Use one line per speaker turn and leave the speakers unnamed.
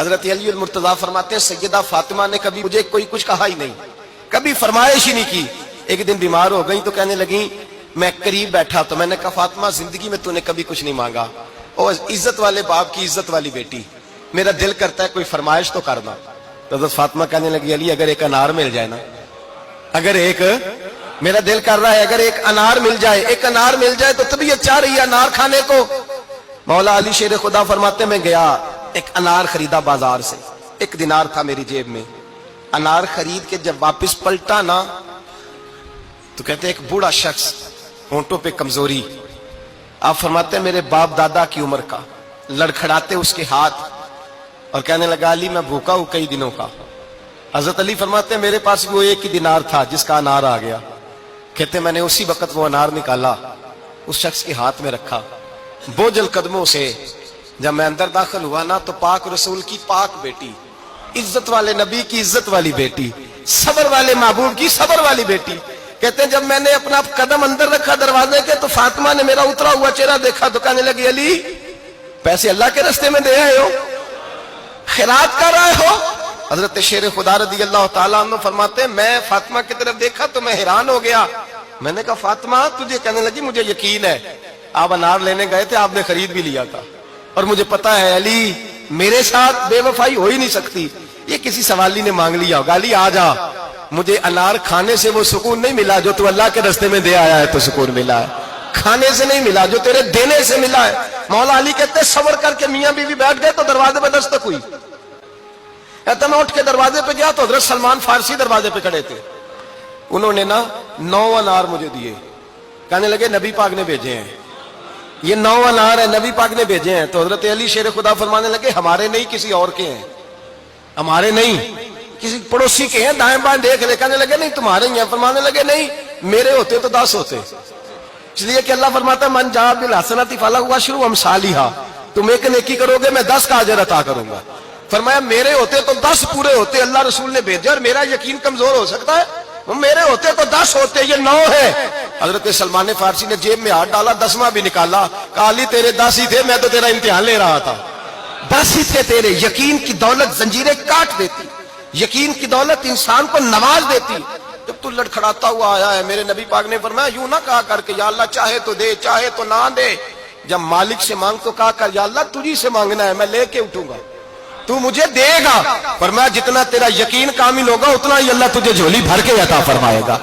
حضرت علی المرتضیٰ فرماتے ہیں سیدہ فاطمہ نے کبھی مجھے کوئی کچھ کہا ہی نہیں، کبھی فرمائش ہی نہیں کی۔ ایک دن بیمار ہو گئی تو کہنے لگیں، میں قریب بیٹھا تو میں نے کہا فاطمہ زندگی میں تو نے کبھی کچھ نہیں مانگا، اور عزت والے باپ کی عزت والی بیٹی، میرا دل کرتا ہے کوئی فرمائش تو کرنا۔ تو حضرت فاطمہ کہنے لگی علی اگر ایک انار مل جائے نا، اگر ایک، میرا دل کر رہا ہے اگر ایک انار مل جائے، ایک انار مل جائے تو طبیعت چاہ رہی ہے انار کھانے کو۔ مولا علی شیر خدا فرماتے میں گیا، ایک انار خریدا بازار سے، 1 دینار تھا میری جیب میں، انار خرید کے جب واپس پلٹا نا تو کہتے ایک بوڑھا شخص، ہونٹوں پہ کمزوری، آپ فرماتے ہیں میرے باپ دادا کی عمر کا، لڑکھڑاتے اس کے ہاتھ اور کہنے لگا علی میں بھوکا ہوں کئی دنوں کا۔ حضرت علی فرماتے ہیں میرے پاس وہ 1 ہی دینار تھا جس کا انار آ گیا۔ کہتے میں نے اسی وقت وہ انار نکالا، اس شخص کے ہاتھ میں رکھا، بوجھل قدموں سے جب میں اندر داخل ہوا نا تو پاک رسول کی پاک بیٹی، عزت والے نبی کی عزت والی بیٹی، صبر والے محبوب کی صبر والی بیٹی، کہتے ہیں جب میں نے اپنا قدم اندر رکھا دروازے کے تو فاطمہ نے میرا اترا ہوا چہرہ دیکھا تو کہنے لگی علی پیسے اللہ کے راستے میں دے آئے ہو، خیرات کر رہے ہو؟ حضرت شیر خدا رضی اللہ تعالیٰ عنہ فرماتے ہیں میں فاطمہ کی طرف دیکھا تو میں حیران ہو گیا، میں نے کہا فاطمہ تجھے؟ کہنے لگی مجھے یقین ہے آپ انار لینے گئے تھے، آپ نے خرید بھی لیا تھا، اور مجھے پتا ہے علی میرے ساتھ بے وفائی ہو ہی نہیں سکتی، یہ کسی سوالی نے مانگ لیا ہوگا، علی آ جا، مجھے انار کھانے سے وہ سکون نہیں ملا جو تو اللہ کے راستے میں دے آیا ہے تو سکون ملا ہے، کھانے سے نہیں ملا جو تیرے دینے سے ملا ہے۔ مولا علی کہتے ہیں صبر کر کے میاں بیوی بیٹھ گئے تو دروازے پہ دستک ہوئی، کہتا میں اٹھ کے دروازے پہ گیا تو حضرت سلمان فارسی دروازے پہ کھڑے تھے، انہوں نے نا 9 انار مجھے دیے، کہنے لگے نبی پاک نے بھیجے ہیں، یہ 9 انار ہے نبی پاک نے بھیجے ہیں۔ تو حضرت علی شیر خدا فرمانے لگے ہمارے نہیں کسی اور کے ہیں، ہمارے نہیں کسی پڑوسی کے ہیں، دائیں بائیں دیکھ لے، کہنے لگے نہیں تمہارے ہی ہیں، فرمانے لگے نہیں میرے ہوتے تو 10 ہوتے، اس لیے کہ اللہ فرماتا ہے من جاء بالحسنۃ فلہ عشر امثالھا، تم ایک نیکی کرو گے میں 10 کا اجر عطا کروں گا۔ فرمایا میرے ہوتے تو 10 پورے ہوتے، اللہ رسول نے بھیجا اور میرا یقین کمزور ہو سکتا ہے، میرے ہوتے تو 10 ہوتے، یہ 9 ہے۔ حضرت سلمان فارسی نے جیب میں ہاتھ ڈالا، 10واں بھی نکالا، کہا علی تیرے 10 ہی تھے، میں تو تیرا امتحان لے رہا تھا، 10 ہی تھے تیرے۔ یقین کی دولت زنجیریں کاٹ دیتی، یقین کی دولت انسان کو نواز دیتی۔ جب تو لڑکھڑاتا ہوا آیا ہے، میرے نبی پاک نے فرمایا یوں نہ کہا کر کے یا اللہ چاہے تو دے چاہے تو نہ دے، جب مالک سے مانگ تو کہا کر یا اللہ تجھی سے مانگنا ہے، میں لے کے اٹھوں گا، تو مجھے دے گا۔ فرمایا جتنا تیرا یقین کامل ہوگا اتنا ہی اللہ تجھے جھولی بھر کے عطا فرمائے گا۔